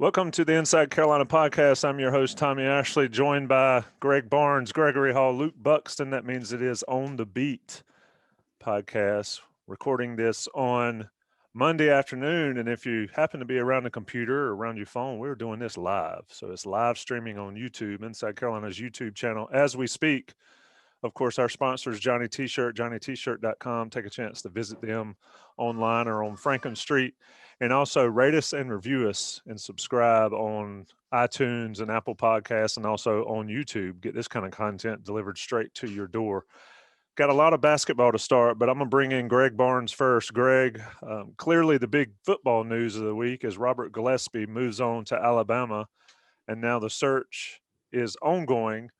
Welcome to the Inside Carolina podcast. I'm your host, Tommy Ashley, joined by Greg Barnes, Gregory Hall, Luke Buxton. That means it is On the Beat podcast, recording this on Monday afternoon. And if you happen to be around the computer or around your phone, we're doing this live. So it's live streaming on YouTube, Inside Carolina's YouTube channel, as we speak. Of course, our sponsor is Johnny T-Shirt, johnnyt-shirt.com. Take a chance to visit them online or on Franklin Street. And also rate us and review us and subscribe on iTunes and Apple Podcasts and also on YouTube. Get this kind of content delivered straight to your door. Got a lot of basketball to start, but I'm going to bring in Greg Barnes first. Greg, clearly the big football news of the week is Robert Gillespie moves on to Alabama, and now the search is ongoing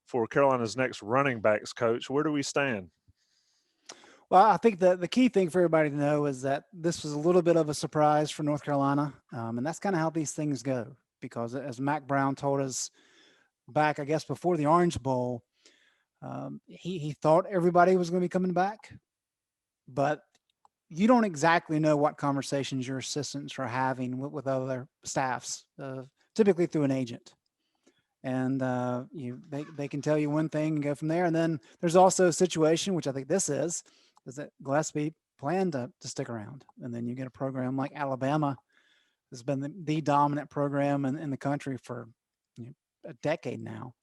for Carolina's next running backs coach. Where do we stand? Well, I think the key thing for everybody to know is that this was a little bit of a surprise for North Carolina. And that's kind of how these things go, because as Mack Brown told us back, I guess, before the Orange Bowl, he thought everybody was going to be coming back, but you don't exactly know what conversations your assistants are having with other staffs, typically through an agent. And they can tell you one thing and go from there. And then there's also a situation, which I think this is that Gillespie planned to stick around. And then you get a program like Alabama has been the dominant program in the country for a decade now.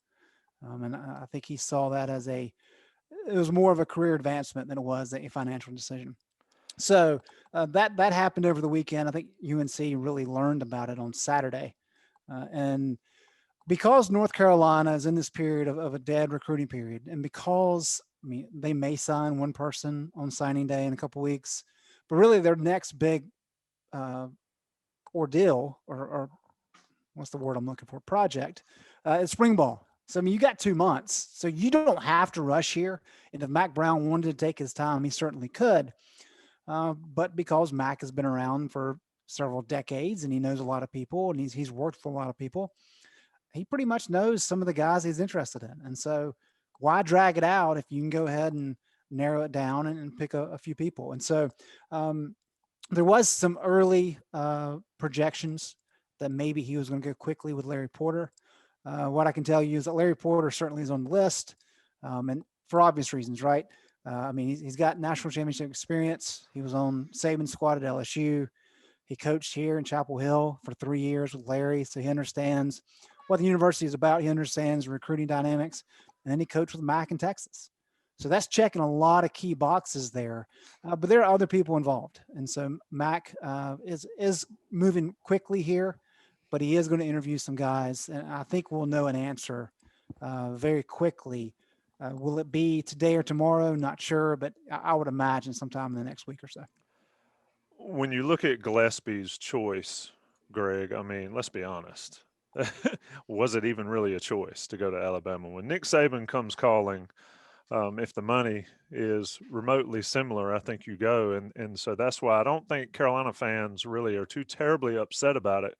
And I think he saw that as it was more of a career advancement than it was a financial decision. So that happened over the weekend. I think UNC really learned about it on Saturday. And because North Carolina is in this period of a dead recruiting period, and because they may sign one person on signing day in a couple of weeks, but really their next big ordeal, or what's the word I'm looking for, project, is spring ball. So, you got 2 months, so you don't have to rush here. And if Mack Brown wanted to take his time, he certainly could. But because Mack has been around for several decades and he knows a lot of people and he's worked for a lot of people, he pretty much knows some of the guys he's interested in. And so why drag it out if you can go ahead and narrow it down and pick a few people? And so there was some early projections that maybe he was going to go quickly with Larry Porter. What I can tell you is that Larry Porter certainly is on the list, and for obvious reasons, right? He's got national championship experience. He was on Saban's squad at LSU. He coached here in Chapel Hill for 3 years with Larry, so he understands what the university is about. He understands recruiting dynamics. And then he coached with Mack in Texas. So that's checking a lot of key boxes there. But there are other people involved. And so Mack is moving quickly here, but he is going to interview some guys. And I think we'll know an answer very quickly. Will it be today or tomorrow? Not sure, but I would imagine sometime in the next week or so. When you look at Gillespie's choice, Greg, let's be honest. Was it even really a choice to go to Alabama? When Nick Saban comes calling, if the money is remotely similar, I think you go. And so that's why I don't think Carolina fans really are too terribly upset about it.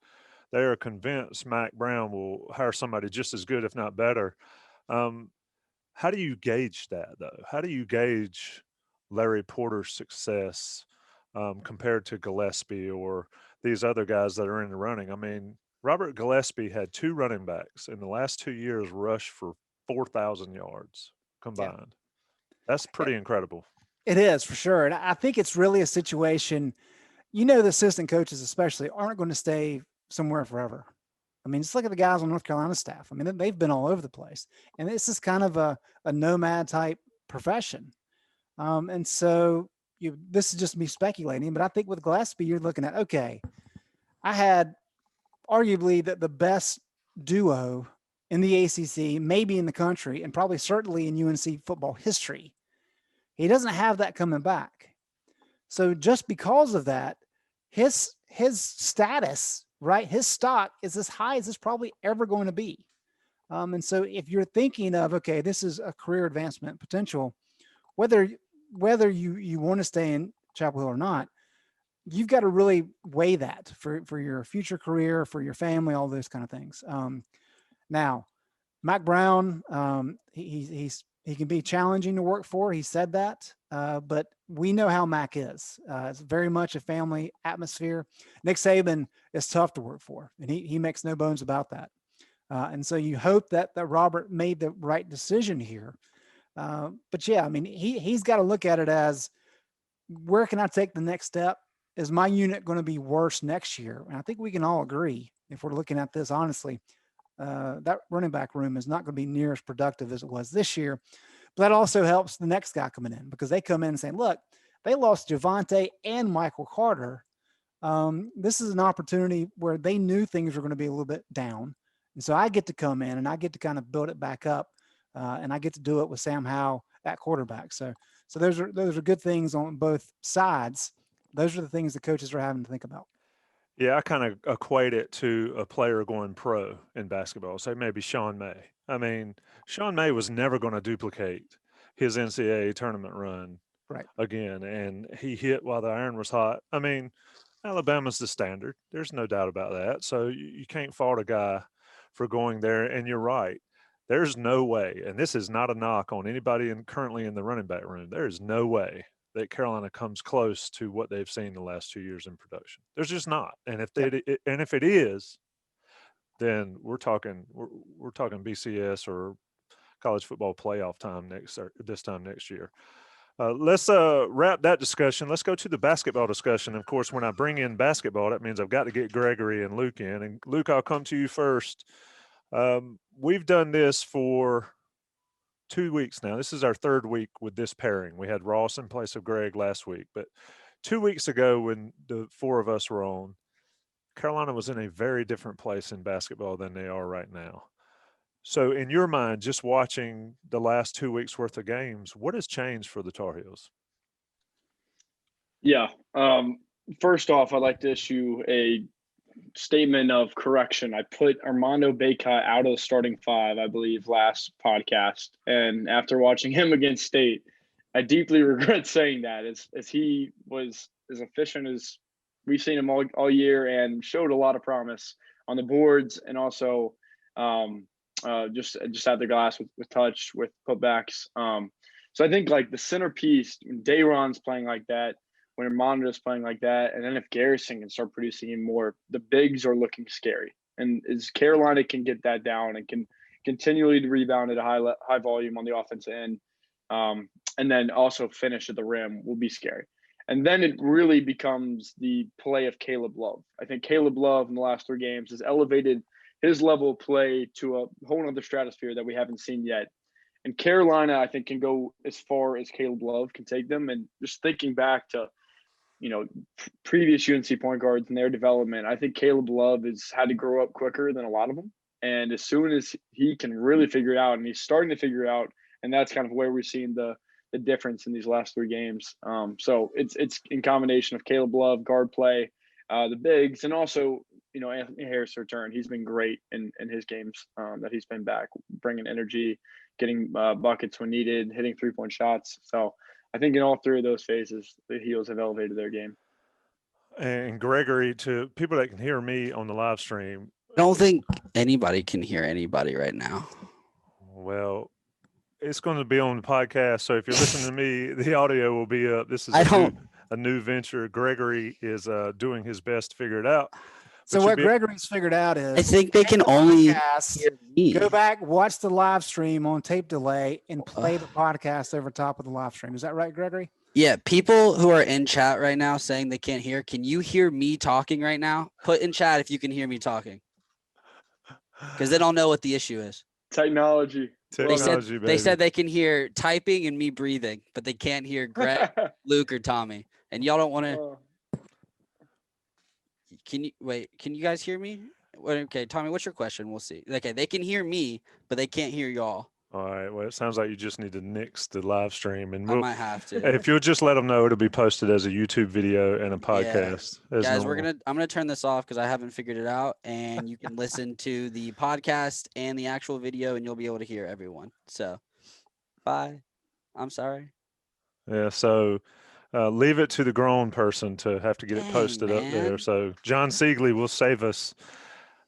They are convinced Mack Brown will hire somebody just as good, if not better. How do you gauge that, though? How do you gauge Larry Porter's success compared to Gillespie or these other guys that are in the running? Robert Gillespie had 2 running backs in the last 2 years rush for 4,000 yards combined. Yeah. That's pretty incredible. It is, for sure. And I think it's really a situation, the assistant coaches especially aren't going to stay somewhere forever. Just look at the guys on North Carolina's staff. They've been all over the place. And this is kind of a nomad type profession. And so this is just me speculating, but I think with Gillespie, you're looking at, okay, I had arguably the best duo in the ACC, maybe in the country, and probably certainly in UNC football history. He doesn't have that coming back. So just because of that, his status, right, his stock is as high as it's probably ever going to be. And so if you're thinking of, okay, this is a career advancement potential, whether you want to stay in Chapel Hill or not, you've got to really weigh that for your future career, for your family, all those kind of things. Now, Mack Brown, he's He can be challenging to work for. He said that, but we know how Mack is. It's very much a family atmosphere. Nick Saban is tough to work for, and he makes no bones about that. And so you hope that Robert made the right decision here. But yeah, I mean, he's got to look at it as, where can I take the next step? Is my unit going to be worse next year? And I think we can all agree, if we're looking at this honestly, that running back room is not going to be near as productive as it was this year. But that also helps the next guy coming in, because they come in and say, look, they lost Javonte and Michael Carter. This is an opportunity where they knew things were going to be a little bit down. And so I get to come in and I get to kind of build it back up. And I get to do it with Sam Howell at quarterback. So those are good things on both sides. Those are the things the coaches are having to think about. Yeah, I kind of equate it to a player going pro in basketball. Say maybe Sean May. I mean, Sean May was never going to duplicate his NCAA tournament run Right. again, and he hit while the iron was hot. I mean, Alabama's the standard. There's no doubt about that. So you can't fault a guy for going there. And you're right. There's no way, and this is not a knock on anybody currently in the running back room. There is no way that Carolina comes close to what they've seen the last 2 years in production. There's just not. And if it is, then we're talking BCS or college football playoff time this time next year. Let's wrap that discussion. Let's go to the basketball discussion. Of course, when I bring in basketball, that means I've got to get Gregory and Luke in. And Luke, I'll come to you first. We've done this for 2 weeks now. This is our third week with this pairing. We had Ross in place of Greg last week, but 2 weeks ago when the four of us were on, Carolina was in a very different place in basketball than they are right now. So in your mind, just watching the last 2 weeks worth of games, what has changed for the Tar Heels? Yeah. First off, I'd like to issue a statement of correction. I put Armando Bacot out of the starting five, I believe, last podcast. And after watching him against State, I deeply regret saying that, as he was as efficient as we've seen him all year and showed a lot of promise on the boards, and also just at the glass with touch, with putbacks. So I think like the centerpiece, when Dayron's playing like that, when Armando's playing like that, and then if Garrison can start producing even more, the bigs are looking scary. And as Carolina can get that down and can continually rebound at a high volume on the offensive end, and then also finish at the rim, will be scary. And then it really becomes the play of Caleb Love. I think Caleb Love in the last 3 games has elevated his level of play to a whole other stratosphere that we haven't seen yet. And Carolina, I think, can go as far as Caleb Love can take them. And just thinking back to, previous UNC point guards and their development, I think Caleb Love has had to grow up quicker than a lot of them. And as soon as he can really figure it out, and he's starting to figure it out, and that's kind of where we're seeing the difference in these last 3 games. So it's in combination of Caleb Love, guard play, the bigs, and also, Anthony Harris' return. He's been great in his games that he's been back, bringing energy, getting buckets when needed, hitting 3-point shots. So I think in all 3 of those phases, the Heels have elevated their game. And Gregory, to people that can hear me on the live stream, I don't think anybody can hear anybody right now. Well, it's going to be on the podcast. So if you're listening to me, the audio will be up. This is a new venture. Gregory is doing his best to figure it out. So what Gregory's figured out is, I think they can only hear me. Go back, watch the live stream on tape delay, and play the podcast over top of the live stream. Is that right, Gregory? Yeah, people who are in chat right now saying they can't hear, can you hear me talking right now? Put in chat if you can hear me talking, because then I'll know what the issue is. Technology. They said they can hear typing and me breathing, but they can't hear Greg, Luke, or Tommy. And y'all don't want to. Can you guys hear me? Okay, Tommy, what's your question? We'll see. Okay, they can hear me, but they can't hear y'all. All right. Well, it sounds like you just need to nix the live stream, and I might have to. If you'll just let them know, it'll be posted as a YouTube video and a podcast. Yeah. Guys, I'm gonna turn this off because I haven't figured it out, and you can listen to the podcast and the actual video, and you'll be able to hear everyone. So, bye. I'm sorry. Yeah. So. Leave it to the grown person to have to get it posted up there. So John Siegley will save us.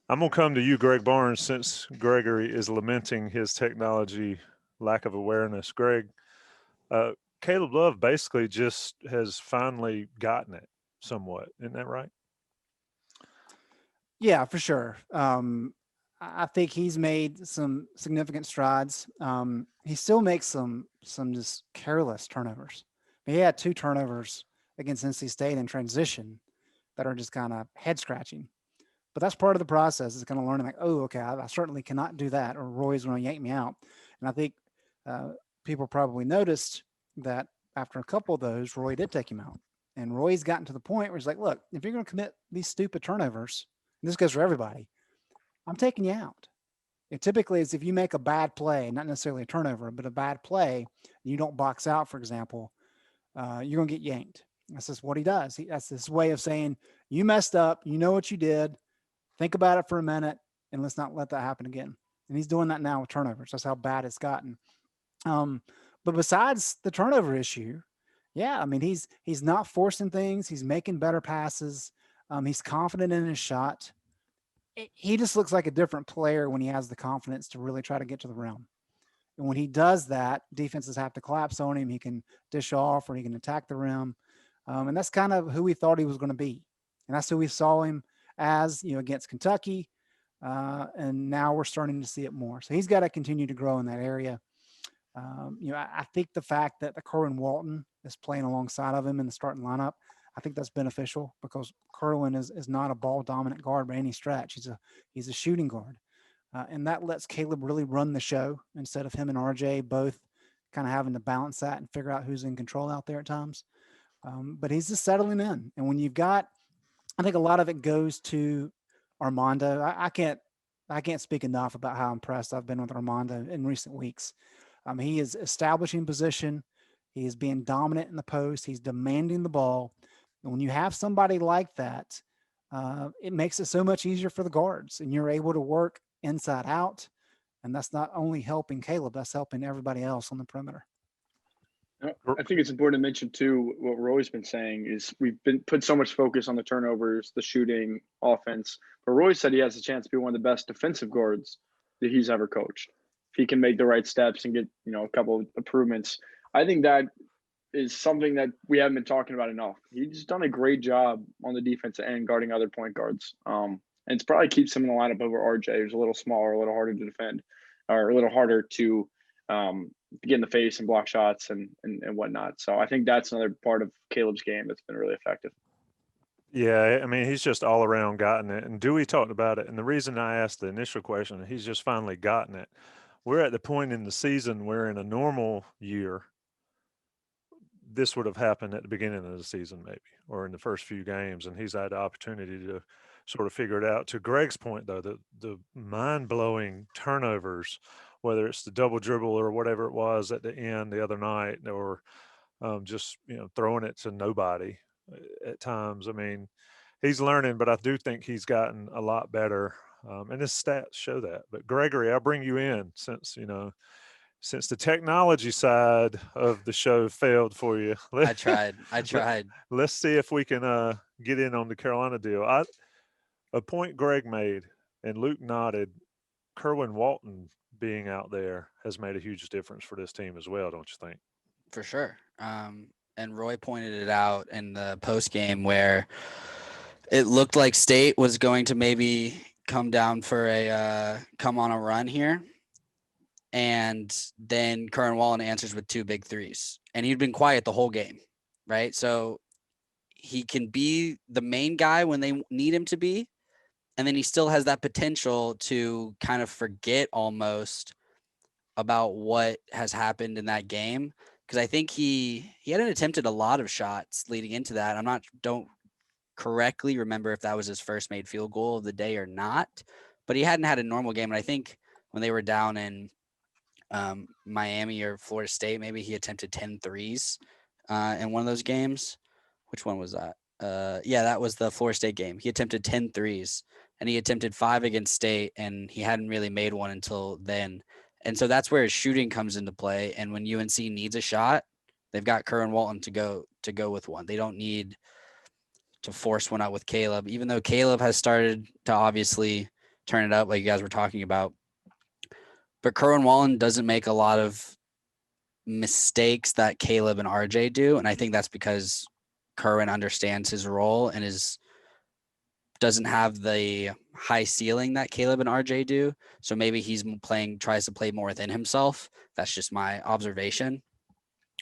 I'm going to come to you, Greg Barnes, since Gregory is lamenting his technology lack of awareness. Greg, Caleb Love basically just has finally gotten it somewhat. Isn't that right? Yeah, for sure. I think he's made some significant strides. He still makes some just careless turnovers. He had 2 turnovers against NC State in transition that are just kind of head scratching. But that's part of the process, is kind of learning like, oh, okay, I certainly cannot do that, or Roy's going to yank me out. And I think people probably noticed that after a couple of those, Roy did take him out. And Roy's gotten to the point where he's like, look, if you're going to commit these stupid turnovers, and this goes for everybody, I'm taking you out. It typically is if you make a bad play, not necessarily a turnover, but a bad play, and you don't box out, for example, you're going to get yanked. That's just what he does. That's this way of saying, you messed up. You know what you did. Think about it for a minute, and let's not let that happen again. And he's doing that now with turnovers. That's how bad it's gotten. But besides the turnover issue, yeah, I mean, he's not forcing things. He's making better passes. He's confident in his shot. He just looks like a different player when he has the confidence to really try to get to the rim. And when he does that, defenses have to collapse on him. He can dish off, or he can attack the rim. And that's kind of who we thought he was going to be. And that's who we saw him as, against Kentucky. And now we're starting to see it more. So he's got to continue to grow in that area. I think the fact that the Kerwin Walton is playing alongside of him in the starting lineup, I think that's beneficial, because Kerwin is not a ball dominant guard by any stretch. He's a shooting guard. And that lets Caleb really run the show, instead of him and RJ both kind of having to balance that and figure out who's in control out there at times. But he's just settling in. And when you've got, I think a lot of it goes to Armando. I can't speak enough about how impressed I've been with Armando in recent weeks. He is establishing position. He is being dominant in the post. He's demanding the ball. And when you have somebody like that, it makes it so much easier for the guards, and you're able to work inside out. And that's not only helping Caleb, that's helping everybody else on the perimeter. I think it's important to mention too, what Roy's been saying is we've been put so much focus on the turnovers, the shooting, offense. But Roy said he has a chance to be one of the best defensive guards that he's ever coached. If he can make the right steps and get, a couple of improvements, I think that is something that we haven't been talking about enough. He's done a great job on the defensive end guarding other point guards. And it's probably keeps him in the lineup over RJ, who's a little smaller, a little harder to defend, or a little harder to get in the face and block shots and whatnot. So I think that's another part of Caleb's game that's been really effective. Yeah, I mean, he's just all around gotten it. And Dewey talked about it. And the reason I asked the initial question, he's just finally gotten it. We're at the point in the season where in a normal year, this would have happened at the beginning of the season, maybe, or in the first few games. And he's had the opportunity to sort of figure it out. To Greg's point, though, the mind-blowing turnovers, whether it's the double dribble or whatever it was at the end the other night, or just, throwing it to nobody at times. I mean, he's learning, but I do think he's gotten a lot better. And his stats show that. But Gregory, I'll bring you in since the technology side of the show failed for you. I tried. Let's see if we can get in on the Carolina deal. A point Greg made, and Luke nodded, Kerwin Walton being out there has made a huge difference for this team as well, don't you think? For sure. And Roy pointed it out in the post game where it looked like State was going to maybe come on a run here. And then Kerwin Walton answers with 2 big threes. And he'd been quiet the whole game, right? So he can be the main guy when they need him to be. And then he still has that potential to kind of forget almost about what has happened in that game. Because I think he hadn't attempted a lot of shots leading into that. Don't correctly remember if that was his first made field goal of the day or not. But he hadn't had a normal game. And I think when they were down in Miami or Florida State, maybe he attempted 10 threes in one of those games. Which one was that? Yeah, that was the Florida State game. He attempted 10 threes, and he attempted 5 against State, and he hadn't really made one until then. And so that's where his shooting comes into play. And when UNC needs a shot, they've got Kerwin Walton to go with one. They don't need to force one out with Caleb, even though Caleb has started to obviously turn it up like you guys were talking about. But Kerwin Wallen doesn't make a lot of mistakes that Caleb and RJ do. And I think that's because Kerwin understands his role and doesn't have the high ceiling that Caleb and RJ do. So maybe he's tries to play more within himself. That's just my observation.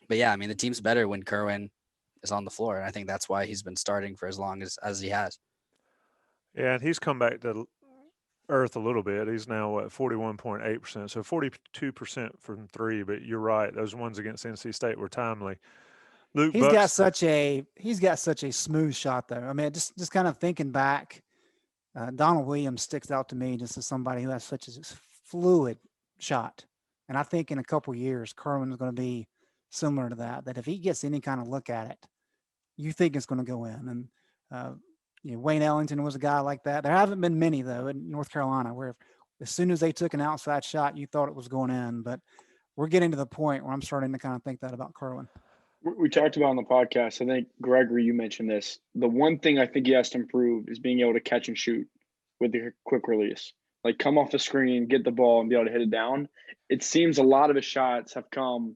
But yeah, I mean, the team's better when Kerwin is on the floor. And I think that's why he's been starting for as long as he has. Yeah, and he's come back to earth a little bit. He's now at 41.8%, so 42% from three. But you're right; those ones against NC State were timely. Luke He's Bucks, got such a smooth shot though. I mean, just kind of thinking back, Donald Williams sticks out to me just as somebody who has such a fluid shot, and I think in a couple years, Kerwin is going to be similar to that. That if he gets any kind of look at it, you think it's going to go in. And Wayne Ellington was a guy like that. There haven't been many though in North Carolina where as soon as they took an outside shot, you thought it was going in. But we're getting to the point where I'm starting to kind of think that about Kerwin. We talked about on the podcast, I think, Gregory, you mentioned this. The one thing I think he has to improve is being able to catch and shoot with the quick release. Like come off the screen, get the ball, and be able to hit it down. It seems a lot of his shots have come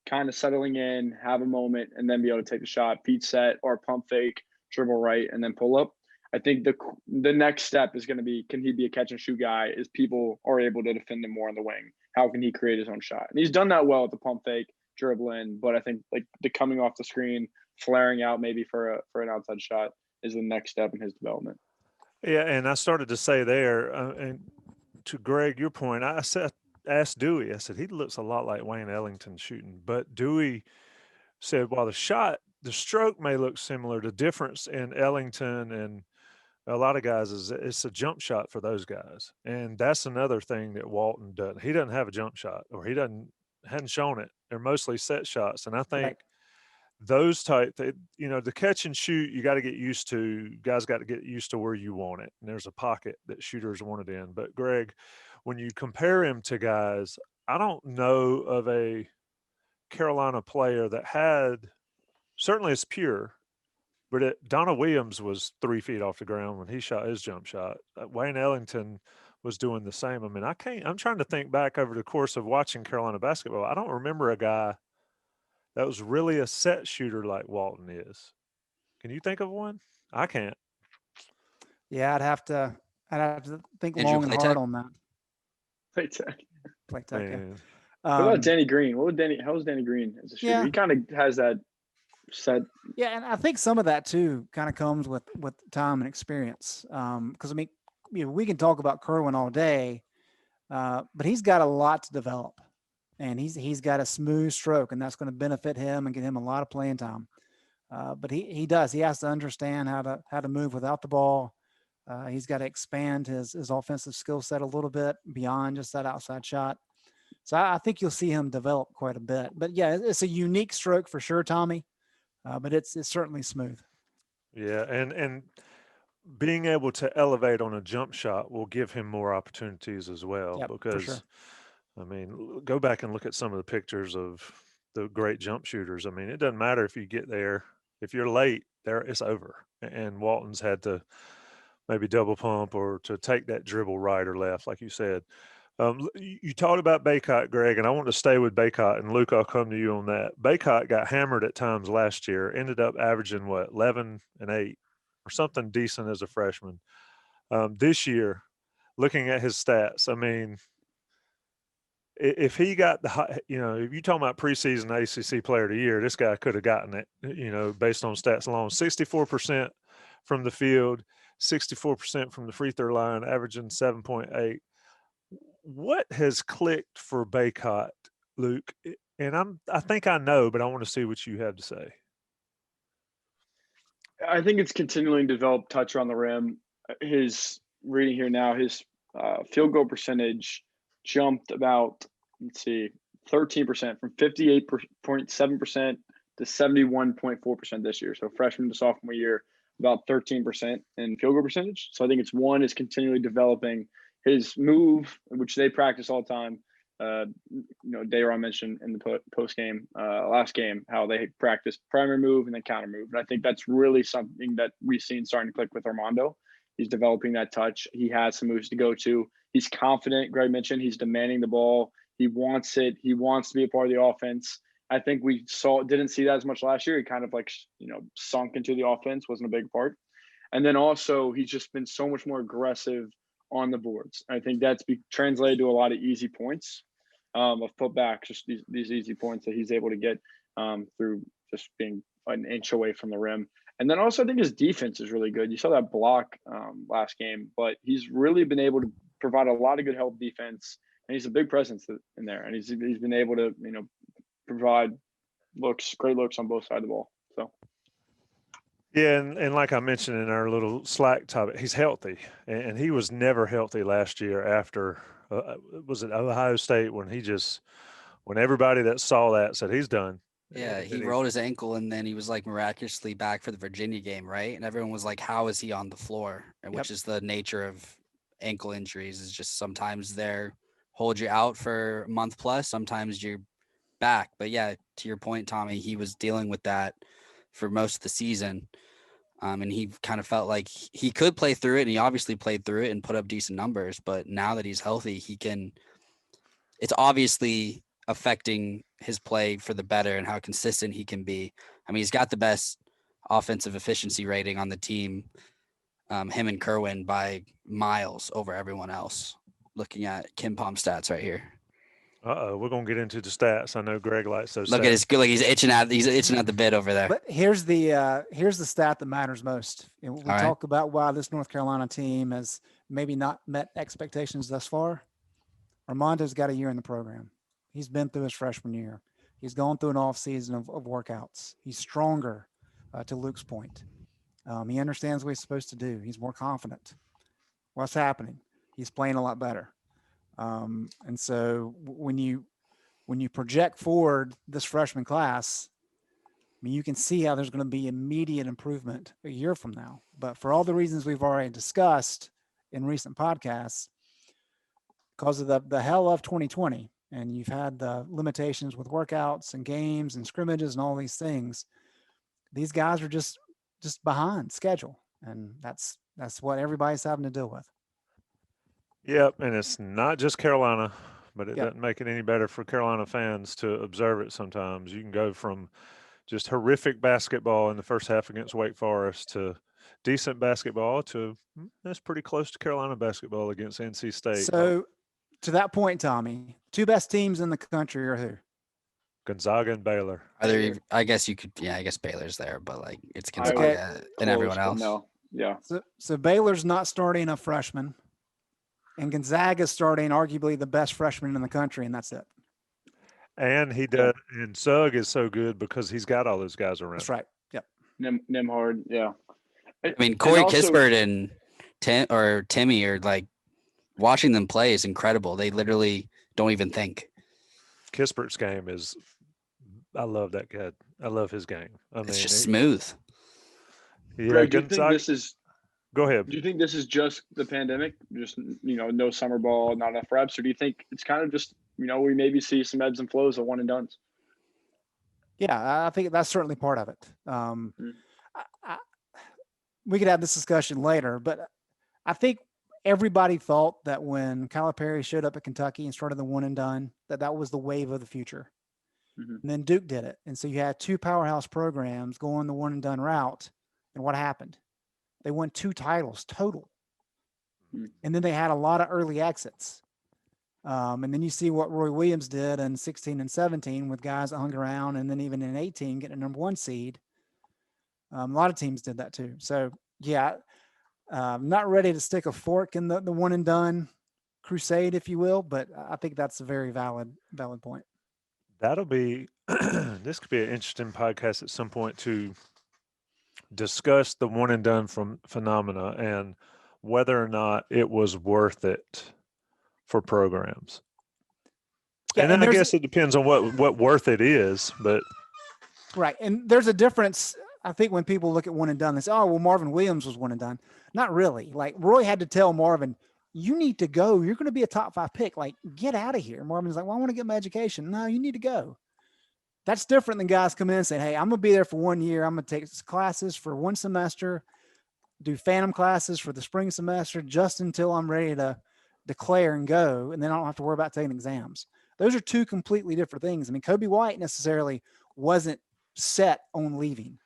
kind of settling in, have a moment, and then be able to take the shot, feet set, or pump fake, dribble right, and then pull up. I think the next step is going to be, can he be a catch and shoot guy? Is people are able to defend him more on the wing? How can he create his own shot? And he's done that well with the pump fake, dribbling, but I think like the coming off the screen, flaring out maybe for an outside shot is the next step in his development. yeah, and I started to say there, and to Greg, your point, asked Dewey. I said he looks a lot like Wayne Ellington shooting, but Dewey said while the stroke may look similar, the difference in Ellington and a lot of guys is it's a jump shot for those guys, and that's another thing that Walton doesn't. He doesn't have a jump shot, or hadn't shown it. They're mostly set shots, and I think Right. those the catch and shoot, you got to get used to. Guys got to get used to where you want it, and there's a pocket that shooters want it in. But Greg, when you compare him to guys, I don't know of a Carolina player that had certainly it's pure. But Donna Williams was 3 feet off the ground when he shot his jump shot. Wayne Ellington was doing the same. I mean, I'm trying to think back over the course of watching Carolina basketball. I don't remember a guy that was really a set shooter like Walton is. Can you think of one? I can't. Yeah, I'd have to think Andrew long and Platek? hard on that. Play tech. Play tech, yeah. Man. What about Danny Green? How's Danny Green as a shooter? Yeah. He kind of has that set. Yeah, and I think some of that too kind of comes with time and experience. Because I mean, we can talk about Kerwin all day, but he's got a lot to develop, and he's got a smooth stroke, and that's going to benefit him and get him a lot of playing time. But he has to understand how to move without the ball. He's got to expand his offensive skill set a little bit beyond just that outside shot. So I think you'll see him develop quite a bit. But yeah, it's a unique stroke for sure, Tommy. But it's certainly smooth. Yeah, and being able to elevate on a jump shot will give him more opportunities as well. Yep, for Because, sure. I mean, go back and look at some of the pictures of the great jump shooters. I mean, it doesn't matter if you get there. If you're late, it's over. And Walton's had to maybe double pump or to take that dribble right or left, like you said. You talked about Baycott, Greg, and I want to stay with Baycott, and Luke, I'll come to you on that. Baycott got hammered at times last year, ended up averaging 11 and 8 or something decent as a freshman. This year, looking at his stats, I mean, if he got if you're talking about preseason ACC player of the year, this guy could have gotten it, based on stats alone. 64% from the field, 64% from the free throw line, averaging 7.8. What has clicked for Baycott, Luke? And I think I know, but I want to see what you have to say. I think it's continuing to develop touch around the rim. His reading here now, his field goal percentage jumped about, 13% from 58.7% to 71.4% this year. So freshman to sophomore year, about 13% in field goal percentage. So I think it's continually developing his move, which they practice all the time. Dayron mentioned in the post game, last game, how they practice primary move and then counter move. And I think that's really something that we've seen starting to click with Armando. He's developing that touch. He has some moves to go to. He's confident. Greg mentioned he's demanding the ball. He wants it. He wants to be a part of the offense. I think we didn't see that as much last year. He kind of like, sunk into the offense, wasn't a big part. And then also he's just been so much more aggressive on the boards. I think that's translated to a lot of easy points, of putbacks, just these easy points that he's able to get through just being an inch away from the rim. And then also I think his defense is really good. You saw that block last game, but he's really been able to provide a lot of good help defense, and he's a big presence in there. And he's been able to, provide great looks on both sides of the ball. So. Yeah, and like I mentioned in our little Slack topic, he's healthy, and he was never healthy last year after, was it Ohio State, when everybody that saw that said he's done. Yeah, he rolled his ankle, and then he was like miraculously back for the Virginia game, right? And everyone was like, how is he on the floor? And which is the nature of ankle injuries, is just sometimes they're hold you out for a month plus, sometimes you're back. But yeah, to your point, Tommy, he was dealing with that for most of the season. And he kind of felt like he could play through it, and he obviously played through it and put up decent numbers. But now that he's healthy, it's obviously affecting his play for the better and how consistent he can be. I mean, he's got the best offensive efficiency rating on the team, him and Kerwin, by miles over everyone else. Looking at KenPom stats right here. We're gonna get into the stats. I know Greg likes those. Look stats. at his good. Like he's itching at the bit over there. But here's the stat that matters most. We talk about why this North Carolina team has maybe not met expectations thus far. Armando's got a year in the program. He's been through his freshman year. He's gone through an offseason of workouts. He's stronger, to Luke's point. He understands what he's supposed to do. He's more confident. What's happening? He's playing a lot better. And so when you project forward this freshman class, I mean, you can see how there's going to be immediate improvement a year from now. But for all the reasons we've already discussed in recent podcasts, because of the hell of 2020, and you've had the limitations with workouts and games and scrimmages and all these things, these guys are just behind schedule. And that's what everybody's having to deal with. Yep, and it's not just Carolina, but it doesn't make it any better for Carolina fans to observe it sometimes. You can go from just horrific basketball in the first half against Wake Forest to decent basketball to that's pretty close to Carolina basketball against NC State. So to that point, Tommy, two best teams in the country are who? Gonzaga and Baylor. Are there? I guess you could. Yeah, I guess Baylor's there, but like it's Gonzaga and everyone else. No, yeah. So Baylor's not starting a freshman. And Gonzaga starting arguably the best freshman in the country, and that's it. And he does. And Sugg is so good because he's got all those guys around. That's right. Yep. Nimhard, yeah. I mean, Corey Kispert and Timmy are like watching them play is incredible. They literally don't even think. Kispert's game is. I love that kid. I love his game. It's just smooth. Yeah, Greg, do you think this is? Go ahead. Do you think this is just the pandemic, just, no summer ball, not enough reps, or do you think it's kind of just, we maybe see some ebbs and flows of one and dones? Yeah, I think that's certainly part of it. We could have this discussion later, but I think everybody thought that when Calipari showed up at Kentucky and started the one and done, that was the wave of the future. Mm-hmm. And then Duke did it. And so you had two powerhouse programs going the one and done route. And what happened? They won 2 titles total. And then they had a lot of early exits. And then you see what Roy Williams did in 16 and 17 with guys that hung around, and then even in 18 getting a number 1 seed. A lot of teams did that too. So yeah, I'm not ready to stick a fork in the one and done crusade, if you will, but I think that's a very valid point. That'll be, this could be an interesting podcast at some point to discuss the one and done phenomena and whether or not it was worth it for programs. Yeah, and then I guess it depends on what worth it is, but right. And there's a difference. I think when people look at one and done, they say, oh, well, Marvin Williams was one and done. Not really. Like Roy had to tell Marvin, you need to go. You're going to be a top 5 pick. Like, get out of here. Marvin's like, well, I want to get my education. No, you need to go. That's different than guys come in and say, hey, I'm going to be there for 1 year. I'm going to take classes for 1 semester, do phantom classes for the spring semester just until I'm ready to declare and go, and then I don't have to worry about taking exams. Those are two completely different things. I mean, Kobe White necessarily wasn't set on leaving,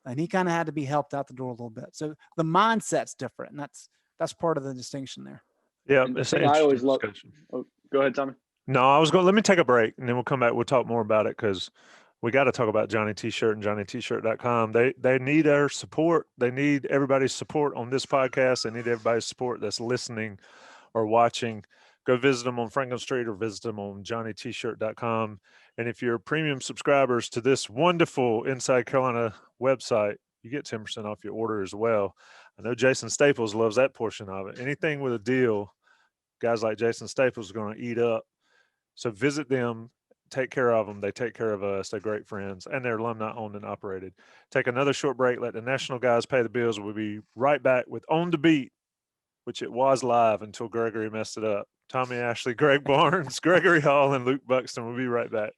and he kind of had to be helped out the door a little bit. So the mindset's different, and that's part of the distinction there. Yeah, And the it's an thing I always interesting love. discussion. Oh, go ahead, Tommy. No, I was going. Let me take a break, and then we'll come back. We'll talk more about it because we got to talk about Johnny T-shirt and JohnnyT-shirt.com. They need our support. They need everybody's support on this podcast. They need everybody's support that's listening or watching. Go visit them on Franklin Street or visit them on JohnnyT-shirt.com. And if you're premium subscribers to this wonderful Inside Carolina website, you get 10% off your order as well. I know Jason Staples loves that portion of it. Anything with a deal, guys like Jason Staples are going to eat up. So visit them, take care of them. They take care of us. They're great friends, and they're alumni owned and operated. Take another short break. Let the national guys pay the bills. We'll be right back with On the Beat, which it was live until Gregory messed it up. Tommy Ashley, Greg Barnes, Gregory Hall, and Luke Buxton. We'll be right back.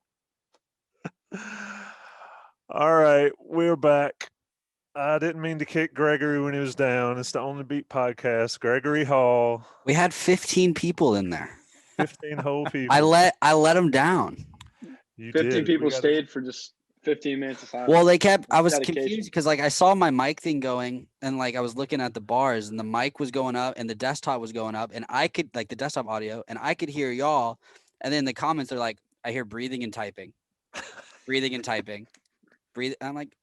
All right, we're back. I didn't mean to kick Gregory when he was down. It's the On the Beat podcast. Gregory Hall. We had 15 people in there. 15 whole people. I let them down. You 15 did. people stayed for just 15 minutes of silence. Well, I was Dedication. confused because like I saw my mic thing going and like I was looking at the bars and the mic was going up and the desktop was going up and I could like the desktop audio and I could hear y'all. And then the comments are like, I hear breathing and typing, breathing and typing, breathe. I'm like,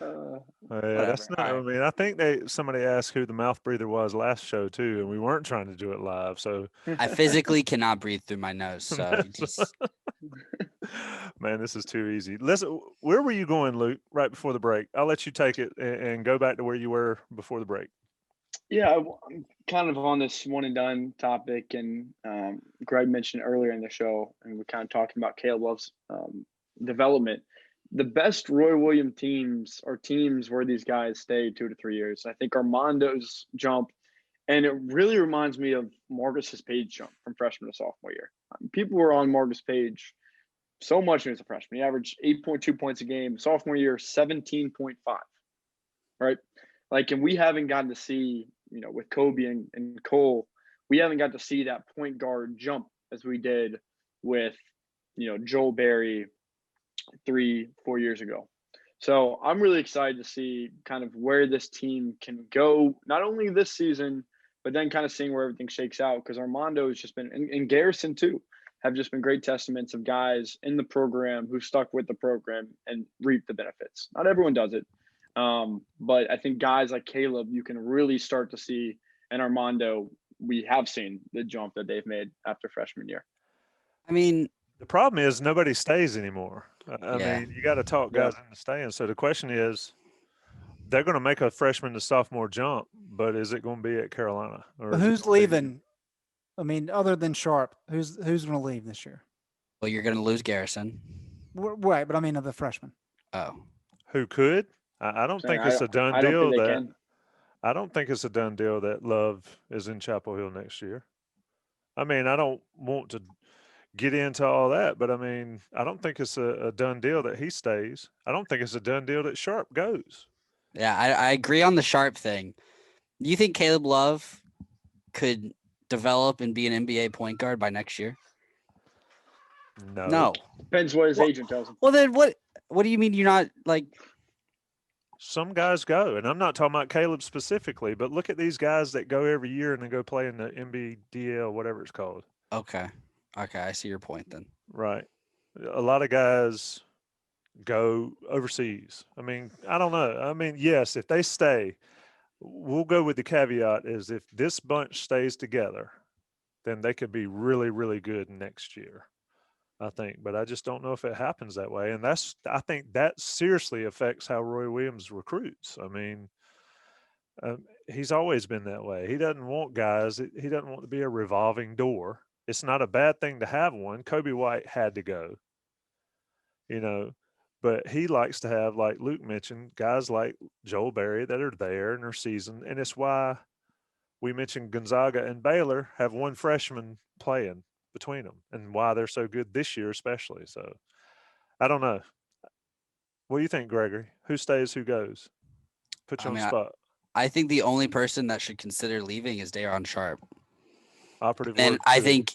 Yeah, that's not. All I right. mean, I think somebody asked who the mouth breather was last show too, and we weren't trying to do it live. So, I physically cannot breathe through my nose. So just, man, this is too easy. Listen, where were you going, Luke? Right before the break, I'll let you take it and go back to where you were before the break. Yeah, I'm kind of on this one and done topic, and Greg mentioned earlier in the show, and we're kind of talking about Caleb Love's development. The best Roy Williams teams are teams where these guys stay 2 to 3 years. I think Armando's jump, and it really reminds me of Marcus's Page jump from freshman to sophomore year. People were on Marcus Page so much when he was a freshman. He averaged 8.2 points a game. Sophomore year, 17.5. Right? Like, and we haven't gotten to see, with Kobe and Cole, we haven't got to see that point guard jump as we did with, Joel Berry 3-4 years ago. So I'm really excited to see kind of where this team can go, not only this season, but then kind of seeing where everything shakes out. Because Armando has just been, and Garrison too, have just been great testaments of guys in the program who stuck with the program and reap the benefits. Not everyone does it. But I think guys like Caleb, you can really start to see, and Armando, we have seen the jump that they've made after freshman year. I mean, The problem is nobody stays anymore. I Yeah. mean, you got to talk guys into staying. So the question is, they're going to make a freshman to sophomore jump, but is it going to be at Carolina? Or But is it who's gonna be- leaving? I mean, other than Sharp, who's going to leave this year? well, you're going to lose Garrison. Right, but I mean of the freshmen. Oh, Who could? I don't think it's a done I don't deal think they that can. I don't think it's a done deal that Love is in Chapel Hill next year. I mean, I don't want to get into all that, but I mean, I don't think it's a done deal that he stays. I don't think it's a done deal that Sharp goes. yeah, I agree on the Sharp thing. You think Caleb Love could develop and be an NBA point guard by next year? No. Depends what his Well- agent tells him. Well, then what do you mean you're not like? Some guys go, and I'm not talking about Caleb specifically, but look at these guys that go every year and they go play in the NBDL, whatever it's called. Okay, I see your point then. Right. A lot of guys go overseas. I mean, I don't know. I mean, yes, if they stay, we'll go with the caveat is if this bunch stays together, then they could be really, really good next year, I think. But I just don't know if it happens that way. And I think that seriously affects how Roy Williams recruits. I mean, he's always been that way. He doesn't want guys, he doesn't want to be a revolving door. It's not a bad thing to have one. Kobe White had to go, but he likes to have, like Luke mentioned, guys like Joel Berry that are there and are seasoned. And it's why we mentioned Gonzaga and Baylor have one freshman playing between them and why they're so good this year, especially. So I don't know. What do you think, Gregory? Who stays, who goes? Put you on the spot. I think the only person that should consider leaving is Daron Sharp. Operative And word I two.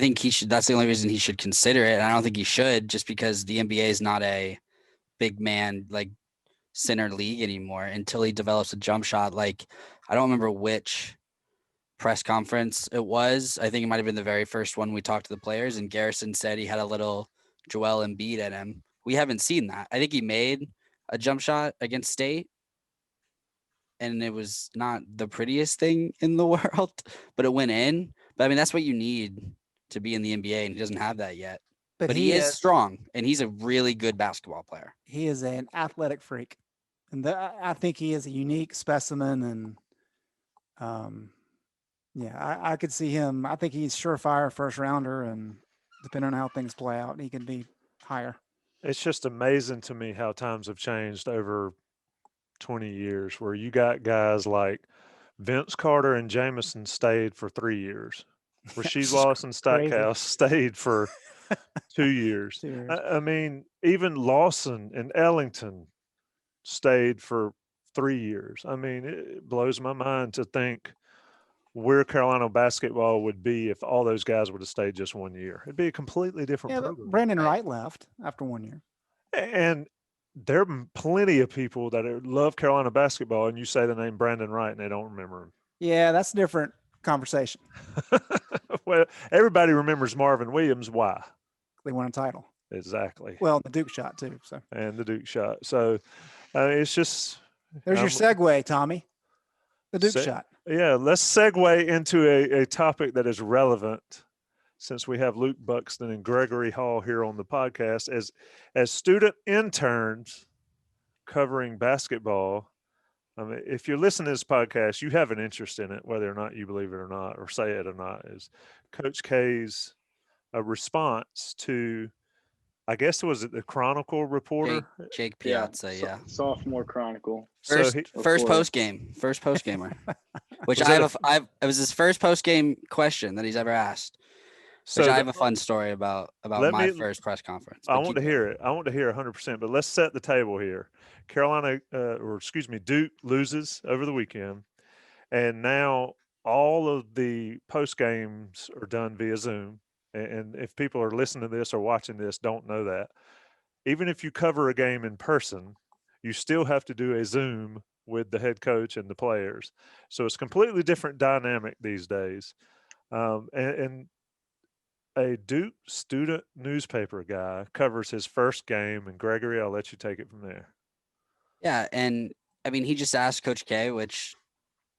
think he should. That's the only reason he should consider it. And I don't think he should, just because the NBA is not a big man like center league anymore until he develops a jump shot. Like, I don't remember which press conference it was. I think it might have been the very first one we talked to the players, and Garrison said he had a little Joel Embiid in him. We haven't seen that. I think he made a jump shot against State, and it was not the prettiest thing in the world, but it went in. But I mean, that's what you need to be in the NBA, and he doesn't have that yet. But he is strong, and he's a really good basketball player. He is an athletic freak, and I think he is a unique specimen. And yeah, I could see him. I think he's surefire first rounder, and depending on how things play out, he could be higher. It's just amazing to me how times have changed over 20 years, where you got guys like Vince Carter and Jameson stayed for 3 years. Rasheed Lawson Stackhouse stayed for 2 years. 2 years. I mean, even Lawson and Ellington stayed for 3 years. I mean, it blows my mind to think where Carolina basketball would be if all those guys would have stayed just 1 year. It'd be a completely different Yeah, but program. Brandon Wright left after 1 year. And there are plenty of people that love Carolina basketball, and you say the name Brandon Wright, and they don't remember him. Yeah, that's a different conversation. Well, everybody remembers Marvin Williams. Why? They won a title. Exactly. Well, the Duke shot too. So And the Duke shot. So it's just there's your segue, Tommy. The Duke shot. Yeah, let's segue into a topic that is relevant, since we have Luke Buxton and Gregory Hall here on the podcast as student interns covering basketball. I mean, if you're listening to this podcast, you have an interest in it, whether or not you believe it or not, or say it or not, is Coach K's response to, I guess, was it the Chronicle reporter? Jake Piazza, yeah. Sophomore Chronicle. First post gamer, which it was his first post game question that he's ever asked. Which I have a fun story about my first press conference. I want to hear it. I want to hear 100%. But let's set the table here. Duke loses over the weekend, and now all of the post games are done via Zoom. And if people are listening to this or watching this, don't know that, even if you cover a game in person, you still have to do a Zoom with the head coach and the players. So it's a completely different dynamic these days. And a Duke student newspaper guy covers his first game, and Gregory, I'll let you take it from there. Yeah, and I mean, he just asked Coach K, which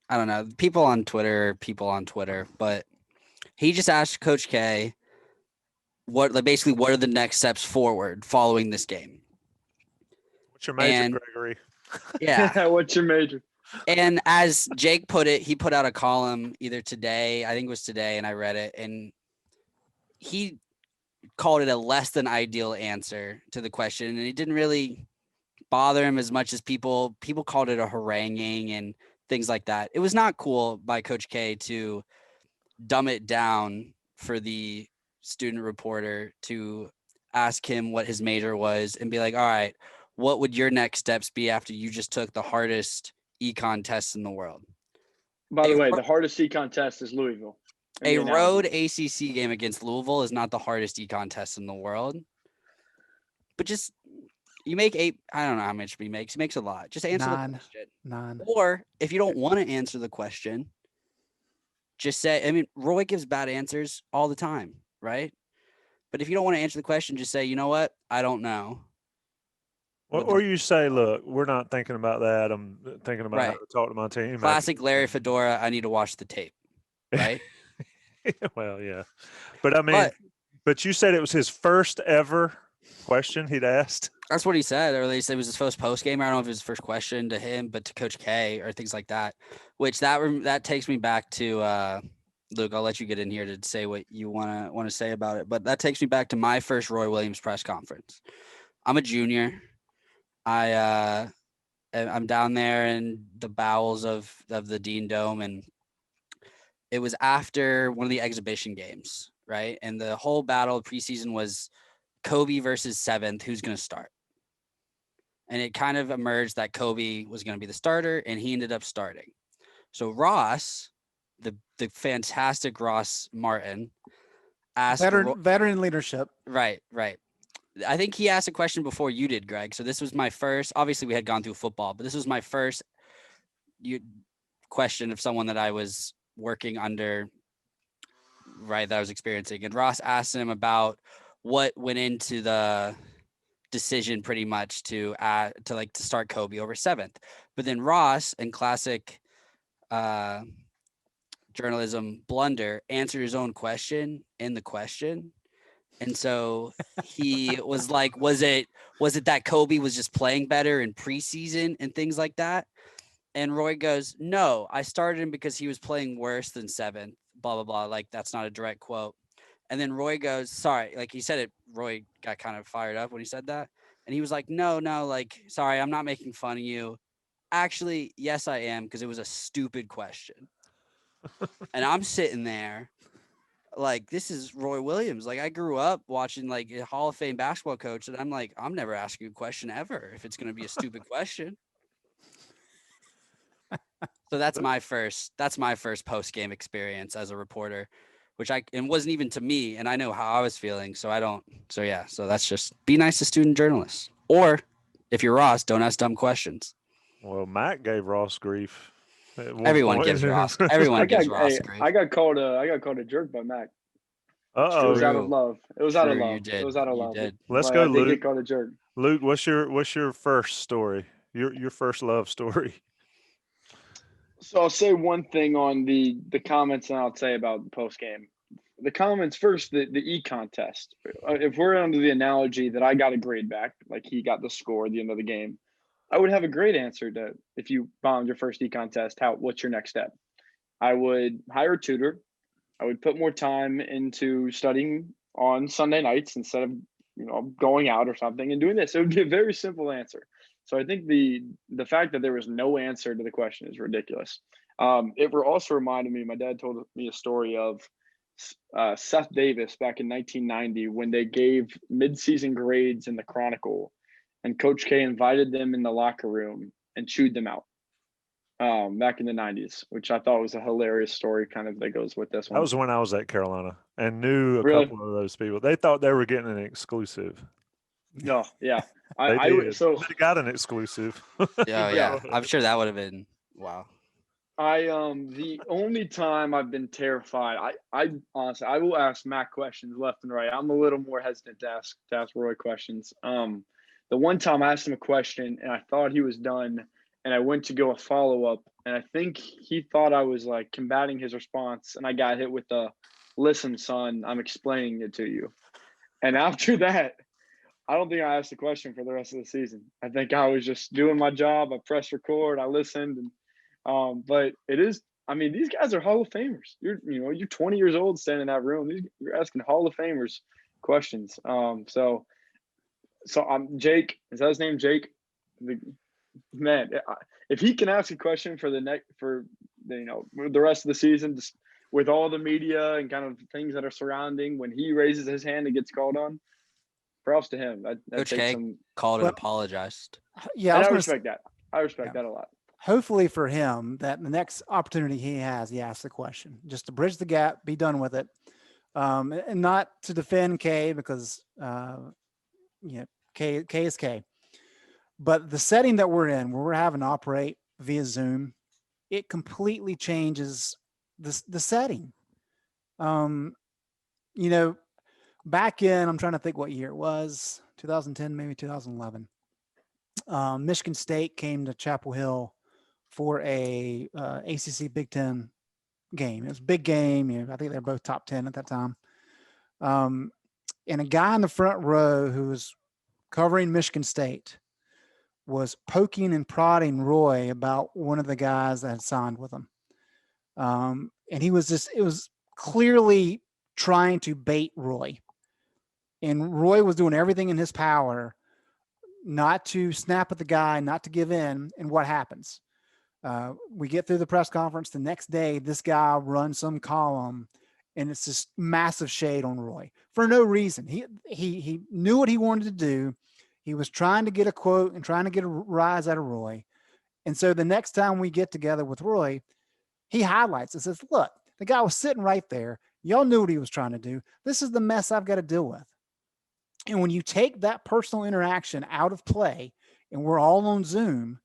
I don't know, people on Twitter, but he just asked Coach K what are the next steps forward following this game. What's your major, Gregory? Yeah. What's your major? And as Jake put it, he put out a column either today, I think it was today, and I read it, and he called it a less than ideal answer to the question, and it didn't really bother him as much as people called it a haranguing and things like that. It was not cool by Coach K to dumb it down for the student reporter to ask him what his major was and be like, all right, what would your next steps be after you just took the hardest econ test in the world? By the way, the hardest econ test is Louisville. A road ACC game against Louisville is not the hardest econ test in the world. But just, you make 8, I don't know how much he makes. He makes a lot. Just answer the question. 9. Or if you don't want to answer the question, just say, I mean, Roy gives bad answers all the time, right? But if you don't want to answer the question, just say, you know what? I don't know. Or you say, look, we're not thinking about that. I'm thinking about how to talk to my team. Classic Larry Fedora, I need to watch the tape, right? Well, yeah. But I mean, but you said it was his first ever question he'd asked. That's what he said, or at least it was his first post game. I don't know if it was his first question to him, but to Coach K or things like that, which that takes me back to Luke. I'll let you get in here to say what you want to say about it. But that takes me back to my first Roy Williams press conference. I'm a junior. I'm down there in the bowels of the Dean Dome, and it was after one of the exhibition games, right? And the whole battle of preseason was Kobe versus 7th, who's going to start. And it kind of emerged that Kobe was going to be the starter, and he ended up starting. So Ross, the fantastic Ross Martin asked veteran leadership. Right. I think he asked a question before you did, Greg. So this was my first. Obviously, we had gone through football, but this was my first question of someone that I was working under, right? That I was experiencing. And Ross asked him about what went into the decision, pretty much to start Kobe over 7th. But then Ross, in classic journalism blunder, answered his own question in the question. And so he was like, was it that Kobe was just playing better in preseason and things like that? And Roy goes, no, I started him because he was playing worse than 7th, blah, blah, blah. Like, that's not a direct quote. And then Roy goes, sorry, like he said it, Roy got kind of fired up when he said that. And he was like, no, like, sorry, I'm not making fun of you. Actually, yes, I am, because it was a stupid question. And I'm sitting there like, this is Roy Williams. Like, I grew up watching like a Hall of Fame basketball coach, and I'm like, I'm never asking a question ever if it's going to be a stupid question. So that's my first post-game experience as a reporter, which it wasn't even to me, and I know how I was feeling. So that's just be nice to student journalists. Or if you're Ross, don't ask dumb questions. Well, Matt gave Ross grief. Everyone gives Ross. Everyone gives Ross grief. I got called a jerk by Mac. Uh-oh. It was out of love. It was out of love. You did. It was out of You love. did. Let's But go, I did Luke. get called a jerk. Luke, what's your first story? Your first love story? So I'll say one thing on the comments, and I'll say about the post game. The comments first, the econ test. If we're under the analogy that I got a grade back, like he got the score at the end of the game, I would have a great answer to if you bombed your first econ test. What's your next step? I would hire a tutor. I would put more time into studying on Sunday nights instead of going out or something and doing this. It would be a very simple answer. So I think the fact that there was no answer to the question is ridiculous. It also reminded me, my dad told me a story of Seth Davis back in 1990 when they gave midseason grades in the Chronicle, and Coach K invited them in the locker room and chewed them out back in the 90s, which I thought was a hilarious story kind of that goes with this one. That was when I was at Carolina and knew a Really? couple of those people. They thought they were getting an exclusive. No, yeah. They got an exclusive. Yeah. I'm sure that would have been wow. The only time I've been terrified, I honestly, I will ask Mac questions left and right. I'm a little more hesitant to ask Roy questions. The one time I asked him a question and I thought he was done, and I went to go a follow up, and I think he thought I was like combating his response, and I got hit with the, "Listen, son, I'm explaining it to you." And after that, I don't think I asked a question for the rest of the season. I think I was just doing my job. I pressed record, I listened, and but it is. I mean, these guys are Hall of Famers. You're 20 years old standing in that room. You're asking Hall of Famers questions. So Jake. Is that his name, Jake? Man, if he can ask a question for the rest of the season, just with all the media and kind of things that are surrounding, when he raises his hand and gets called on, props to him. Coach K called and apologized. Yeah, I respect that. I respect that a lot. Hopefully for him, that the next opportunity he has, he asks the question just to bridge the gap, be done with it, and not to defend K because K is K. But the setting that we're in, where we're having to operate via Zoom, it completely changes the setting. Back in, I'm trying to think what year it was, 2010, maybe 2011. Michigan State came to Chapel Hill for a ACC Big Ten game. It was a big game. I think they were both top 10 at that time. And a guy in the front row who was covering Michigan State was poking and prodding Roy about one of the guys that had signed with him. And it was clearly trying to bait Roy. And Roy was doing everything in his power not to snap at the guy, not to give in. And what happens? We get through the press conference. The next day, this guy runs some column, and it's this massive shade on Roy for no reason. He knew what he wanted to do. He was trying to get a quote and trying to get a rise out of Roy. And so the next time we get together with Roy, he highlights and says, look, the guy was sitting right there. Y'all knew what he was trying to do. This is the mess I've got to deal with. And when you take that personal interaction out of play and we're all on Zoom,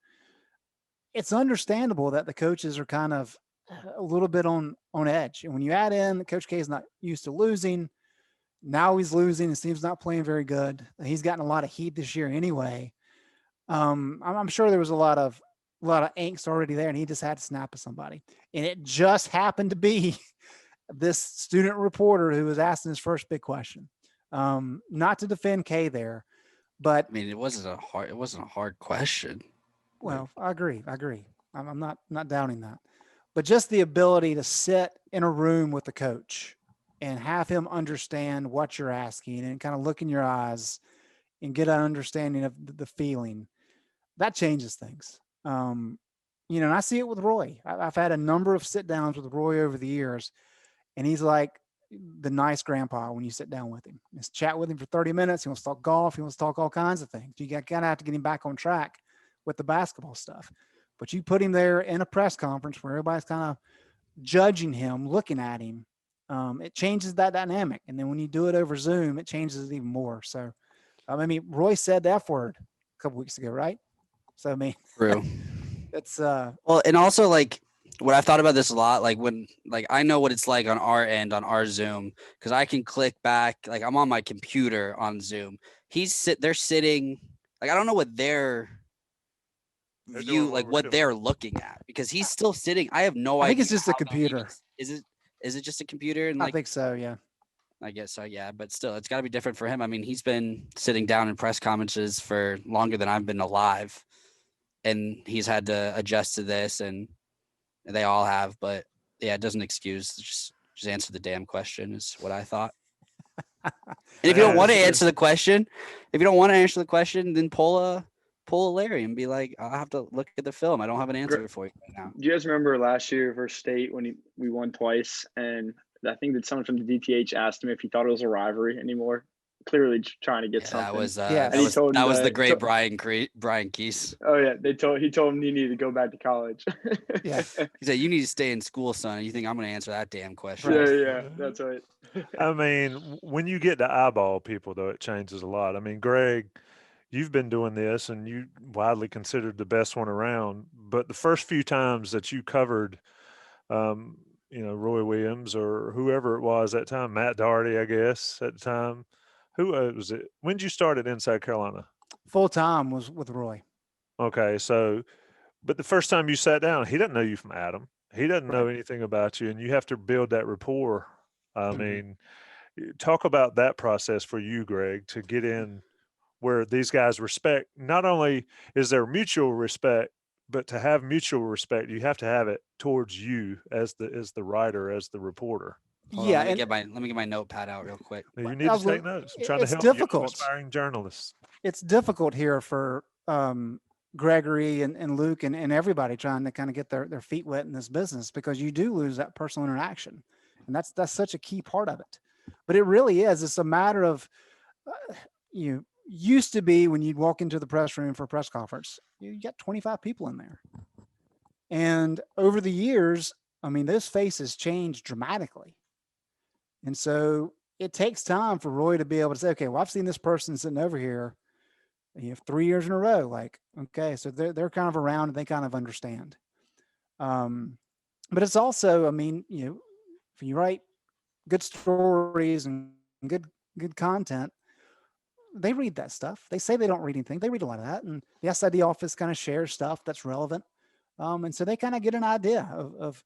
it's understandable that the coaches are kind of a little bit on edge. And when you add in Coach K is not used to losing, now he's losing. His team's not playing very good. He's gotten a lot of heat this year anyway. I'm sure there was a lot of angst already there, and he just had to snap at somebody. And it just happened to be this student reporter who was asking his first big question. Not to defend K there, but I mean, it wasn't a hard question. Well, I agree. I'm not doubting that, but just the ability to sit in a room with the coach and have him understand what you're asking and kind of look in your eyes and get an understanding of the feeling, that changes things. And I see it with Roy. I've had a number of sit downs with Roy over the years, and he's like the nice grandpa when you sit down with him. Just chat with him for 30 minutes. He wants to talk golf. He wants to talk all kinds of things. You got to have to get him back on track with the basketball stuff. But you put him there in a press conference where everybody's kind of judging him, looking at him. It changes that dynamic. And then when you do it over Zoom, it changes it even more. So, Roy said the F word a couple weeks ago, right? So, True. It's well, and also like what I've thought about this a lot, like when, like, I know what it's like on our end, on our Zoom, because I can click back, like I'm on my computer on Zoom. They're sitting, like, I don't know what their view, like what they're looking at, because he's still sitting. I have no idea. I think it's just a computer. Is it just a computer? And I think so, yeah. I guess so, yeah. But still, it's got to be different for him. I mean, he's been sitting down in press conferences for longer than I've been alive, and he's had to adjust to this, and they all have. But yeah, it doesn't excuse. Just answer the damn question is what I thought. And if you don't want to answer the question, then pull a Larry and be like, I'll have to look at the film. I don't have an answer for you right now. Do you guys remember last year versus State when we won twice, and I think that someone from the DTH asked him if he thought it was a rivalry anymore? Clearly trying to get something. That was the great Brian Keese. Oh yeah, he told him he needed to go back to college. Yeah, he said, "You need to stay in school, son. You think I'm going to answer that damn question?" Yeah, that's right. I mean, when you get to eyeball people, though, it changes a lot. I mean, Greg, you've been doing this, and you widely considered the best one around. But the first few times that you covered, Roy Williams or whoever it was at the time, Matt Doherty, I guess, at the time. Who was it? When did you start at Inside Carolina? Full time was with Roy. Okay, so, but the first time you sat down, he doesn't know you from Adam. He doesn't know anything about you, and you have to build that rapport. I mean, talk about that process for you, Greg, to get in where these guys respect. Not only is there mutual respect, but to have mutual respect, you have to have it towards you as the writer, as the reporter. Hold on, let me get my notepad out real quick. You need to take notes. I'm trying to help difficult. Aspiring journalists. It's difficult here for Gregory and Luke and everybody trying to kind of get their feet wet in this business, because you do lose that personal interaction, and that's such a key part of it. But it really is. It's a matter of you used to be when you'd walk into the press room for a press conference, you got 25 people in there, and over the years, those faces change dramatically. And so it takes time for Roy to be able to say, okay, well, I've seen this person sitting over here, 3 years in a row. Like, okay, so they're kind of around and they kind of understand. But it's also, if you write good stories and good content, they read that stuff. They say they don't read anything. They read a lot of that. And the SID office kind of shares stuff that's relevant. And so they kind of get an idea of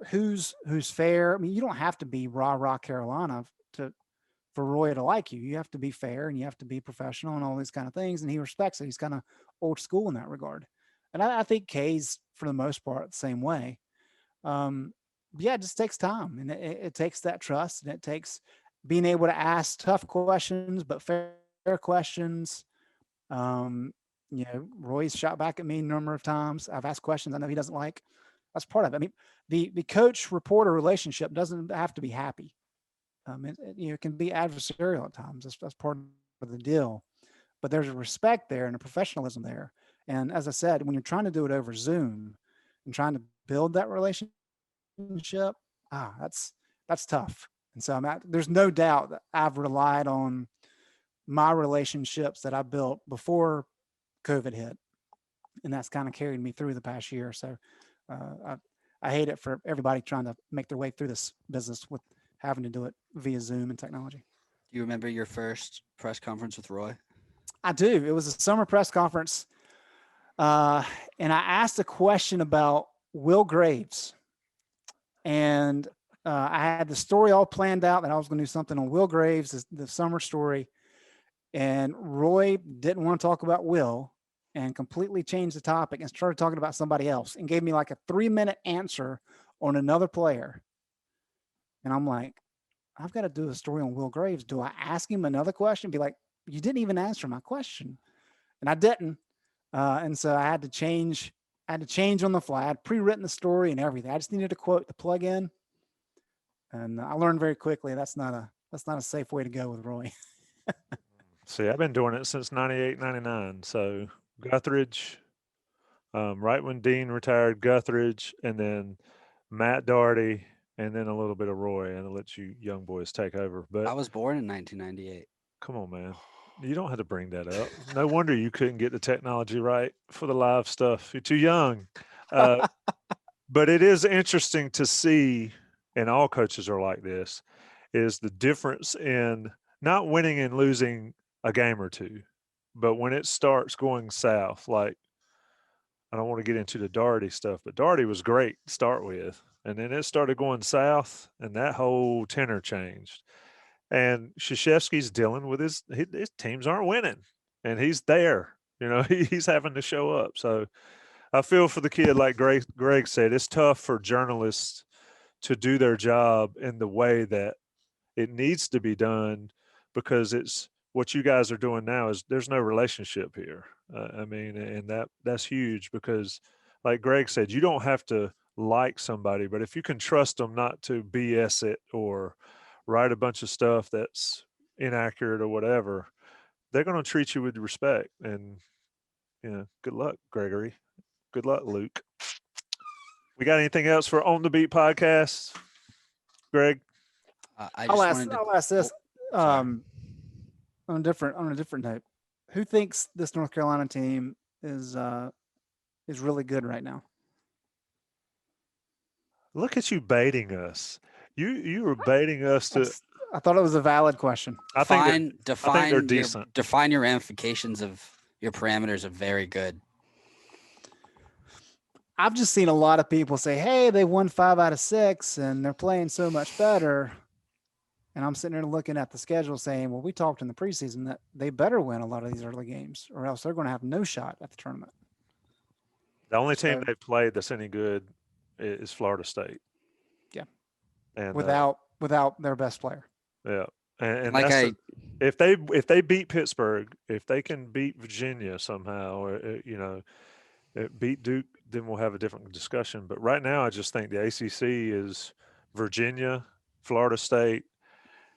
who's fair. You don't have to be rah Carolina for Roy to like you. You have to be fair and you have to be professional and all these kind of things. And he respects it. He's kind of old school in that regard. And I think Kay's, for the most part, the same way. It just takes time, and it takes that trust, and it takes being able to ask tough questions, but fair questions. Roy's shot back at me a number of times. I've asked questions I know he doesn't like. That's part of it. The coach reporter relationship doesn't have to be happy. It can be adversarial at times. That's part of the deal. But there's a respect there and a professionalism there. And as I said, when you're trying to do it over Zoom and trying to build that relationship, relationship, that's tough. And so there's no doubt that I've relied on my relationships that I built before COVID hit, and that's kind of carried me through the past year. So I hate it for everybody trying to make their way through this business with having to do it via Zoom and technology. Do you remember your first press conference with Roy? I do. It was a summer press conference, and I asked a question about Will Graves, and I had the story all planned out that I was going to do something on Will Graves, the summer story, and Roy didn't want to talk about Will and completely changed the topic and started talking about somebody else and gave me like a 3-minute answer on another player. And I'm like, I've got to do a story on Will Graves. Do I ask him another question? Be like, you didn't even answer my question. And I didn't. And so I had to change on the fly. I'd pre-written the story and everything. I just needed a quote to plug in. And I learned very quickly that's not a safe way to go with Roy. See, I've been doing it since 98, 99. So Guthridge, right when Dean retired, Guthridge, and then Matt Doherty, and then a little bit of Roy, and I'll let you young boys take over. I But was born in 1998. come on, man. You don't have to bring that up. No wonder you couldn't get the technology right for the live stuff. You're too young. But it is interesting to see, and all coaches are like this, is the difference in not winning and losing a game or two, but when it starts going south, like I don't want to get into the Doherty stuff, but Doherty was great to start with. And then it started going south, and that whole tenor changed. And Krzyzewski's dealing with his teams aren't winning, and he's there. He's having to show up. So I feel for the kid, like Greg said, it's tough for journalists to do their job in the way that it needs to be done, because it's what you guys are doing now is there's no relationship here. I mean, and that's huge, because like Greg said, you don't have to like somebody, but if you can trust them not to BS it or write a bunch of stuff that's inaccurate or whatever, they're going to treat you with respect. And, good luck, Gregory. Good luck, Luke. We got anything else for On the Beat podcast, Greg? I'll ask this on a different note. Who thinks this North Carolina team is really good right now? Look at you baiting us. You were baiting us to. I thought it was a valid question. I think they're decent. Define your ramifications of your parameters of very good. I've just seen a lot of people say, hey, they won 5 out of 6 and they're playing so much better. And I'm sitting there looking at the schedule saying, well, we talked in the preseason that they better win a lot of these early games or else they're going to have no shot at the tournament. The only team they've played that's any good is Florida State. Yeah. And without their best player. Yeah. And like if they beat Pittsburgh, if they can beat Virginia somehow, or, beat Duke, then we'll have a different discussion. But right now, I just think the ACC is Virginia, Florida State,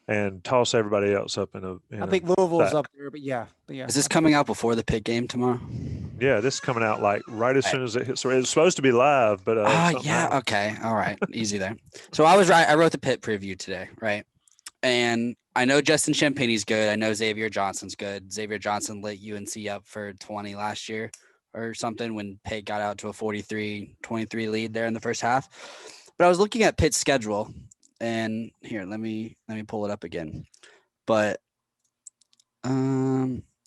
and toss everybody else up in a. I think Louisville's up there, but yeah. Is this coming out before the Pitt game tomorrow? Yeah, this is coming out like right as soon as it hits. So it's supposed to be live, but yeah, okay, all right, easy there. So I wrote the Pitt preview today, right? And I know Justin Champagne's good. I know Xavier Johnson's good. Xavier Johnson lit UNC up for 20 last year or something when Pitt got out to a 43-23 lead there in the first half. But I was looking at Pitt's schedule, and here, let me pull it up again. But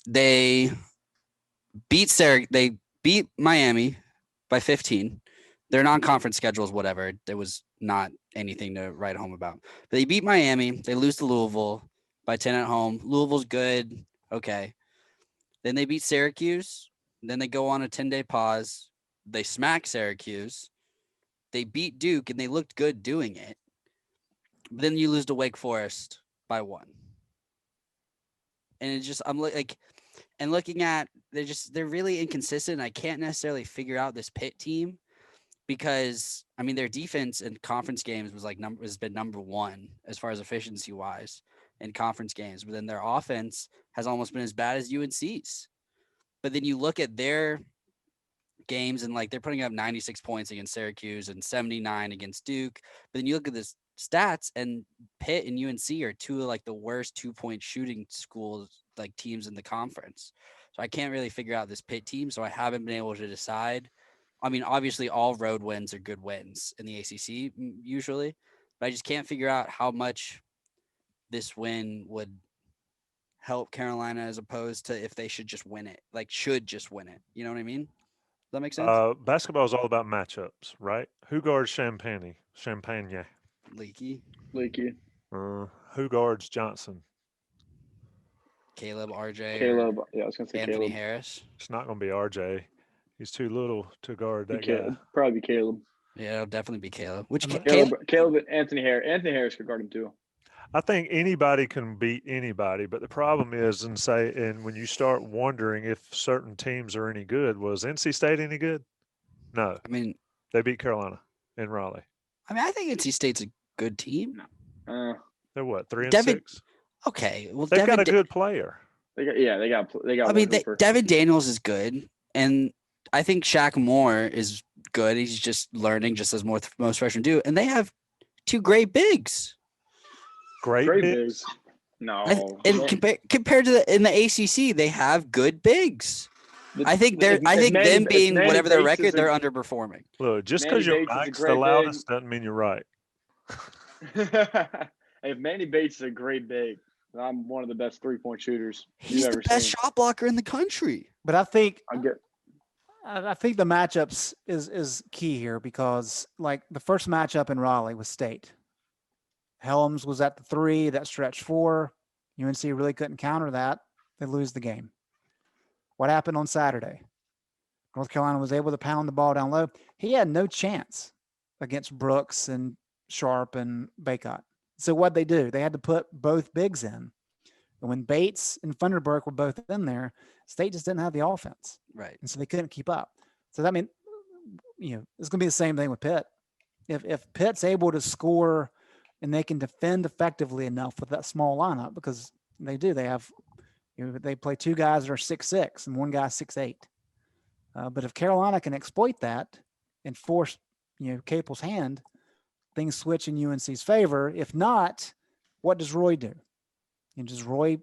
they beat Miami by 15. Their non-conference schedules, whatever. There was not anything to write home about. But they beat Miami. They lose to Louisville by 10 at home. Louisville's good. Okay. Then they beat Syracuse. Then they go on a 10-day pause. They smack Syracuse. They beat Duke, and they looked good doing it. But then you lose to Wake Forest by 1. And it's just, I'm like, and looking at, they're really inconsistent. I can't necessarily figure out this Pitt team because, I mean, their defense in conference games has been number 1 as far as efficiency wise in conference games. But then their offense has almost been as bad as UNC's. But then you look at their games and like they're putting up 96 points against Syracuse and 79 against Duke. But then you look at the stats, and Pitt and UNC are two of like the worst 2-point shooting schools, like teams in the conference. So I can't really figure out this Pitt team. So I haven't been able to decide. I mean, obviously all road wins are good wins in the ACC usually, but I just can't figure out how much this win would help Carolina as opposed to if they should just win it. Like, should just win it. You know what I mean? Does that make sense? Basketball is all about matchups, right? Who guards Champagne? Leaky, Leaky. Who guards Johnson? Caleb, RJ, Caleb. Yeah, I was gonna say Anthony Caleb. Harris. It's not going to be RJ. He's too little to guard that guy. Probably Caleb. Yeah, it'll definitely be Caleb. Which Caleb, Anthony Harris. Anthony Harris could guard him too. I think anybody can beat anybody, but the problem is, and when you start wondering if certain teams are any good, was NC State any good? No. I mean, they beat Carolina in Raleigh. I think NC State's a good team. They're what, 3-6? Okay, well, they've got a good player. They got. I mean, Devin Daniels is good, and I think Shaq Moore is good. He's just learning, just as most freshmen do, and they have two great bigs. Great bigs. No, and compared to in the ACC, they have good bigs. I think them being whatever their record, they're underperforming. Look, just because your mic's the loudest doesn't mean you're right. If Manny Bates is a great big, I'm one of the best 3-point shooters He's the best shot blocker in the country. But I think the matchups is key here because like the first matchup in Raleigh was State. Helms was at the 3, that stretch 4. UNC really couldn't counter that. They lose the game. What happened on Saturday? North Carolina was able to pound the ball down low. He had no chance against Brooks and Sharp and Baycott. So what'd they do? They had to put both bigs in. And when Bates and Funderburk were both in there, State just didn't have the offense. Right. And so they couldn't keep up. So that means, it's going to be the same thing with Pitt. If Pitt's able to score and they can defend effectively enough with that small lineup, because they do, they have, they play 2 guys that are 6'6" and 1 guy 6'8". But if Carolina can exploit that and force, Capel's hand, things switch in UNC's favor. If not, what does Roy do? Does Roy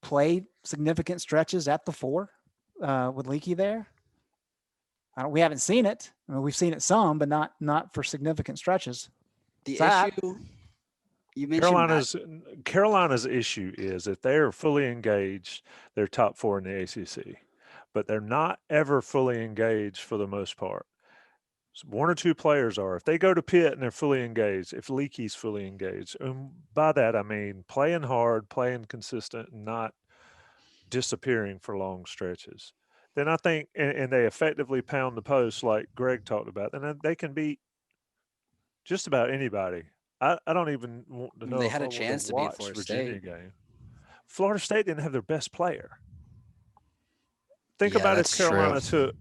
play significant stretches at the 4 with Leaky there? We haven't seen it. I mean, we've seen it some, but not for significant stretches. The issue you mentioned Carolina's issue is that they're fully engaged. They're top 4 in the ACC, but they're not ever fully engaged for the most part. So 1 or 2 players are. If they go to Pitt and they're fully engaged, if Leaky's fully engaged, and by that I mean playing hard, playing consistent, and not disappearing for long stretches, then I think, and they effectively pound the post like Greg talked about, then they can beat just about anybody. I don't even want to know. They had a chance to beat Florida State. Game. Florida State didn't have their best player. Think about if Carolina took.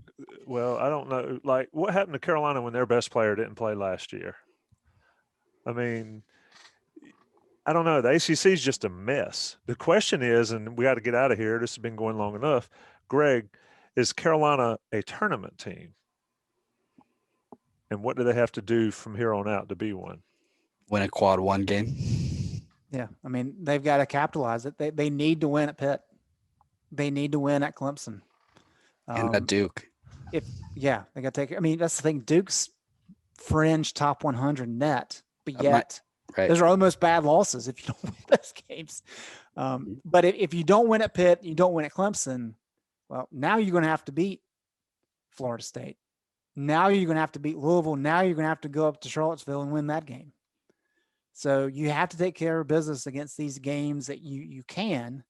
Well, I don't know. Like, what happened to Carolina when their best player didn't play last year? I mean, I don't know. The ACC is just a mess. The question is, and we got to get out of here. This has been going long enough. Greg, is Carolina a tournament team? And what do they have to do from here on out to be one? Win a quad 1 game. Yeah, I mean, they've got to capitalize it. They need to win at Pitt. They need to win at Clemson. And at Duke. They got to take. I mean, that's the thing. Duke's fringe top 100 net, but yet those are almost bad losses if you don't win those games. But if you don't win at Pitt, you don't win at Clemson. Well, now you're going to have to beat Florida State. Now you're going to have to beat Louisville. Now you're going to have to go up to Charlottesville and win that game. So you have to take care of business against these games that you can,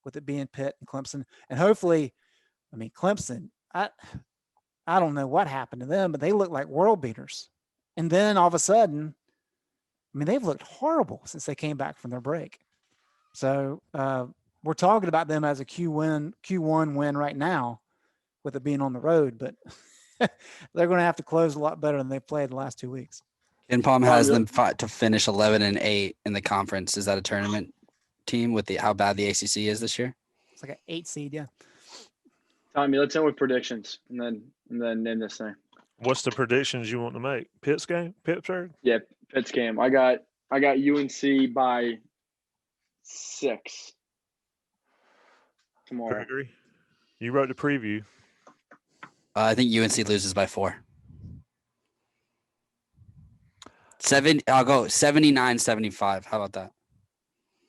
with it being Pitt and Clemson. And hopefully, I mean, Clemson, I don't know what happened to them, but they look like world beaters. And then all of a sudden, I mean, they've looked horrible since they came back from their break. So we're talking about them as a Q1 win right now with it being on the road, but they're going to have to close a lot better than they've played the last 2 weeks. Ken Palm has them to finish 11-8 in the conference. Is that a tournament team with how bad the ACC is this year? It's like an 8 seed, yeah. Tommy, let's end with predictions, and then and then name this thing. What's the predictions you want to make? Pittsburgh? Yeah, Pitt's game. I got UNC by 6 tomorrow. Gregory, you wrote the preview. I think UNC loses by 4. I'll go 79-75. How about that?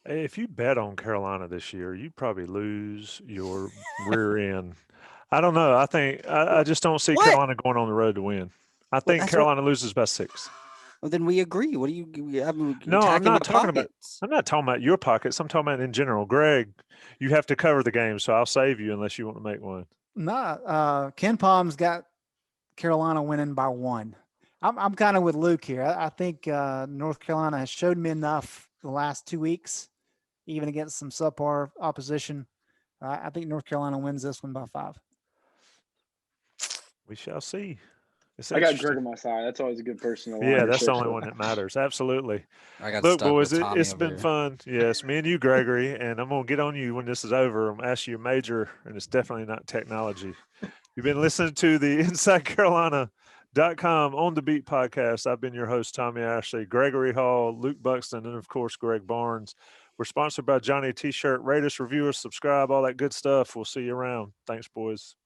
Hey, if you bet on Carolina this year, you probably lose your rear end. I don't know. I just don't see What? Carolina going on the road to win. I think that's Carolina loses by 6. Well, then we agree. What do you? No, I'm not talking about. pockets. I'm not talking about your pockets. I'm talking about in general. Greg, you have to cover the game, so I'll save you unless you want to make one. Nah, Ken Palm's got Carolina winning by 1. I'm kind of with Luke here. I think North Carolina has showed me enough the last 2 weeks, even against some subpar opposition. I think North Carolina wins this one by 5. We shall see. It's I got interesting. Greg on my side. That's always a good person to line Yeah, your that's the shirt only with. one that matters. Absolutely. I got Look, stuck boys, with Tommy it's over been here. fun. Yes, me and you, Gregory, and I'm going to get on you when this is over. I'm going to ask you a major, and it's definitely not technology. You've been listening to the InsideCarolina.com On the Beat podcast. I've been your host, Tommy Ashley, Gregory Hall, Luke Buxton, and, of course, Greg Barnes. We're sponsored by Johnny T-Shirt. Rate us, review us, subscribe, all that good stuff. We'll see you around. Thanks, boys.